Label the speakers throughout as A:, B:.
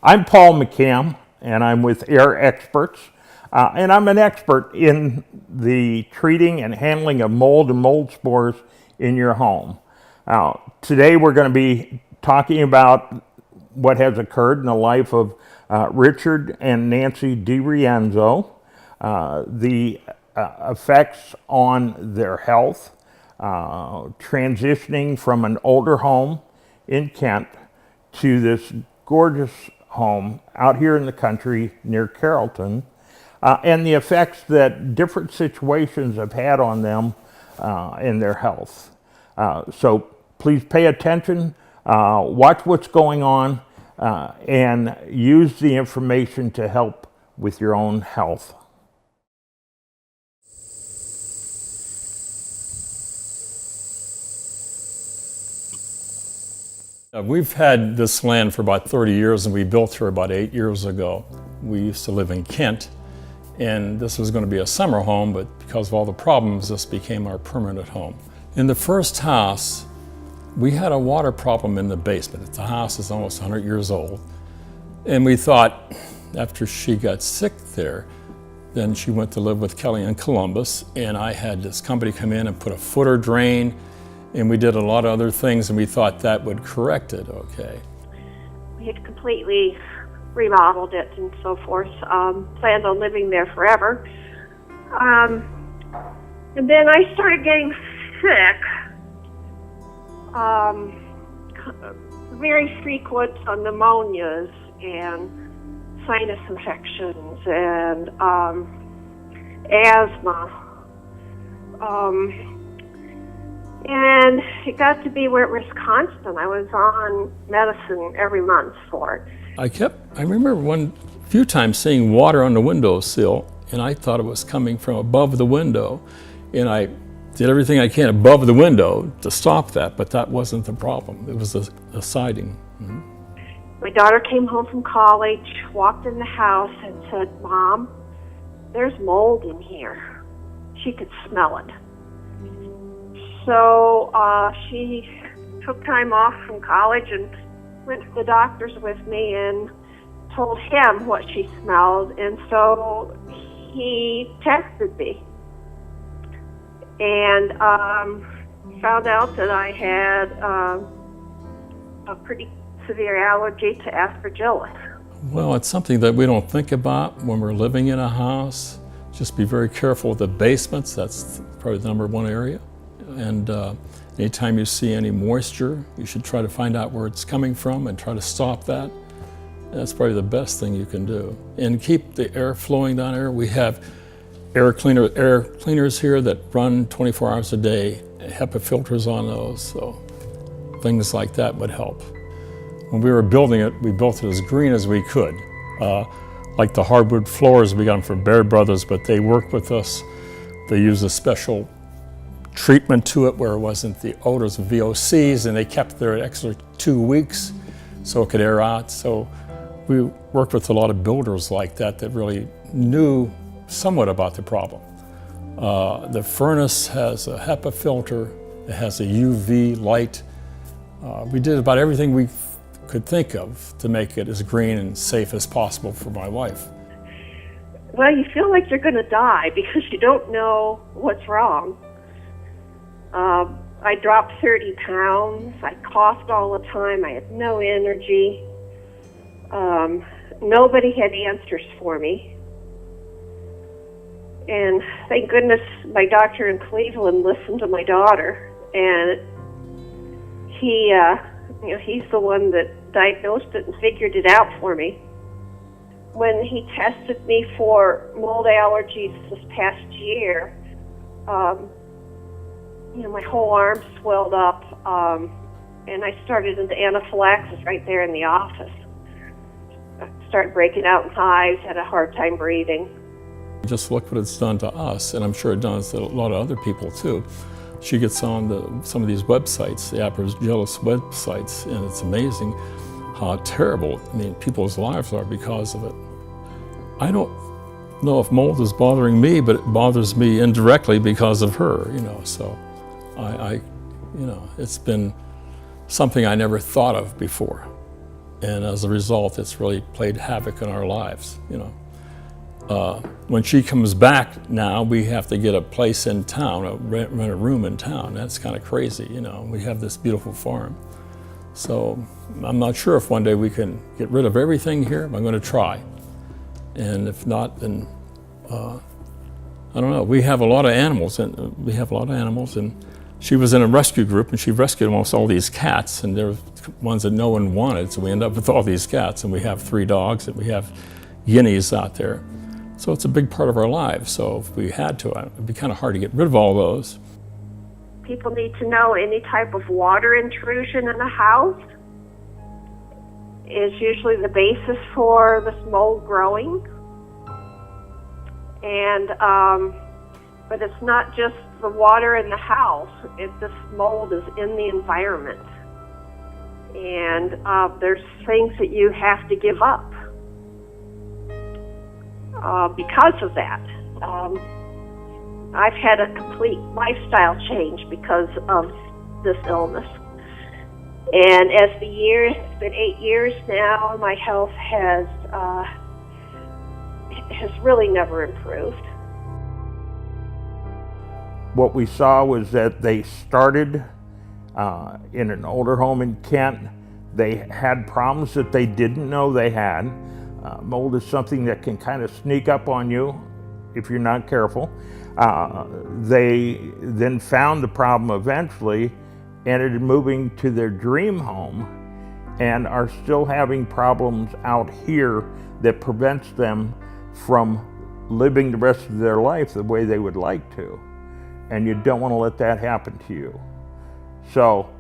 A: I'm Paul McHam, and I'm with AirXperts, and I'm an expert in the treating and handling of mold and mold spores in your home. Today we're going to be talking about what has occurred in the life of Richard and Nancy DiRienzo, the effects on their health, transitioning from an older home in Kent to this gorgeous home out here in the country near Carrollton, and the effects that different situations have had on them in their health. So please pay attention, watch what's going on, and use the information to help with your own health.
B: We've had this land for about 30 years, and we built here about 8 years ago. We used to live in Kent, and this was going to be a summer home, but because of all the problems, this became our permanent home. In the first house, we had a water problem in the basement. The house is almost 100 years old, and we thought after she got sick there, then she went to live with Kelly in Columbus, and I had this company come in and put a footer drain, and we did a lot of other things, and we thought that would correct it, okay.
C: We had completely remodeled it and so forth, planned on living there forever. And then I started getting sick, very frequent pneumonias and sinus infections and asthma. And it got to be where it was constant. I was on medicine every month for it.
B: I remember a few times seeing water on the windowsill, and I thought it was coming from above the window. And I did everything I can above the window to stop that, but that wasn't the problem. It was the siding. Mm-hmm.
C: My daughter came home from college, walked in the house and said, "Mom, there's mold in here." She could smell it. So she took time off from college and went to the doctor's with me and told him what she smelled, and so he tested me and found out that I had a pretty severe allergy to aspergillus.
B: Well, it's something that we don't think about when we're living in a house. Just be very careful with the basements. That's probably the #1 area. And anytime you see any moisture, you should try to find out where it's coming from and try to stop that. That's probably the best thing you can do. And keep the air flowing down here. We have air cleaners here that run 24 hours a day, HEPA filters on those, so things like that would help. When we were building it, we built it as green as we could. Like the hardwood floors, we got them from Bear Brothers, but they worked with us. They used a special treatment to it where it wasn't the odors of VOCs, and they kept there an extra 2 weeks so it could air out. So we worked with a lot of builders like that really knew somewhat about the problem. The furnace has a HEPA filter, it has a UV light. We did about everything we could think of to make it as green and safe as possible for my wife.
C: Well, you feel like you're going to die because you don't know what's wrong. I dropped 30 pounds. I coughed all the time. I had no energy. Nobody had answers for me. And thank goodness my doctor in Cleveland listened to my daughter. And he's the one that diagnosed it and figured it out for me. When he tested me for mold allergies this past year, my whole arm swelled up, and I started into anaphylaxis right there in the office. I started breaking out in hives, had a hard time breathing.
B: Just look what it's done to us, and I'm sure it does to a lot of other people too. She gets on some of these websites, the aspergillus websites, and it's amazing how terrible, people's lives are because of it. I don't know if mold is bothering me, but it bothers me indirectly because of her, so it's been something I never thought of before. And as a result, it's really played havoc in our lives, When she comes back now, we have to get a place in town, rent a room in town. That's kind of crazy, We have this beautiful farm. So I'm not sure if one day we can get rid of everything here. I'm going to try. And if not, then I don't know. We have a lot of animals, and she was in a rescue group, and she rescued almost all these cats, and there were ones that no one wanted, so we end up with all these cats, and we have 3 dogs, and we have guineas out there. So it's a big part of our lives. So if we had to, it'd be kind of hard to get rid of all those.
C: People need to know any type of water intrusion in a house is usually the basis for this mold growing. And but it's not just the water in the house. This mold is in the environment. And there's things that you have to give up because of that. I've had a complete lifestyle change because of this illness. And as the years, it's been 8 years now, my health has really never improved.
A: What we saw was that they started in an older home in Kent. They had problems that they didn't know they had. Mold is something that can kind of sneak up on you if you're not careful. They then found the problem eventually, ended up moving to their dream home, and are still having problems out here that prevents them from living the rest of their life the way they would like to. And you don't want to let that happen to you. So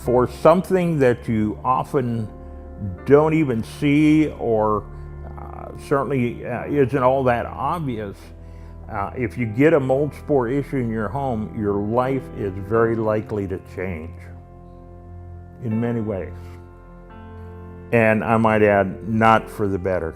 A: for something that you often don't even see, or certainly isn't all that obvious, if you get a mold spore issue in your home, your life is very likely to change in many ways. And I might add, not for the better.